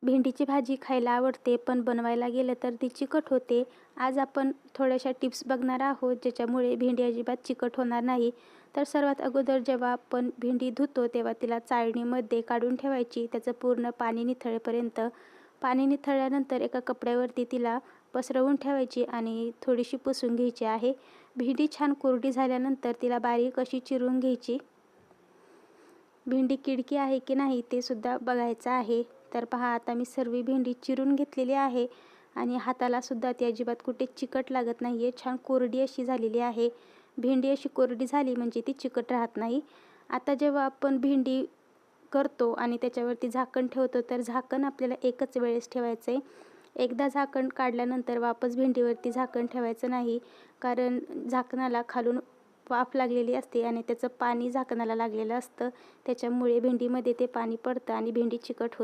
भेंडीची भाजी खायला आवडते, पण बनवायला गेलं तर ती चिकट होते. आज आपण थोड्याशा टिप्स बघणार आहोत, ज्याच्यामुळे भेंडी अजिबात चिकट होणार नाही. तर सर्वात अगोदर जेव्हा आपण भेंडी धुतो, तेव्हा तिला चाळणीमध्ये काढून ठेवायची, त्याचं पूर्ण पाणी निथळेपर्यंत. पाणी निथळल्यानंतर एका कपड्यावरती तिला पसरवून ठेवायची आणि थोडीशी पुसून घ्यायची आहे. भेंडी छान कोरडी झाल्यानंतर तिला बारीक अशी चिरून घ्यायची. भेंडी किडकी आहे की नाही ते सुद्धा बघायचं आहे. तर पहा, आता मी सर्व भेंडी चिरून घेतलेली आहे आणि हाताला सुद्धा ती अजिबात कुठे चिकट लागत नाही आहे. छान कोरडी अशी झालेली आहे. भेंडी अशी कोरडी झाली म्हणजे ती चिकट राहत नाही. आता जेव्हा आपण भेंडी करतो आणि त्याच्यावरती झाकण ठेवतो, तर झाकण आपल्याला एकच वेळेस ठेवायचं आहे. एकदा झाकण काढल्यानंतर वापस भेंडीवरती झाकण ठेवायचं नाही, कारण झाकणाला खालून वाफ लागलेली असते आणि त्याचं पाणी झाकणाला लागलेलं असतं. त्याच्यामुळे भेंडीमध्ये ते पाणी पडतं आणि भेंडी चिकट होते.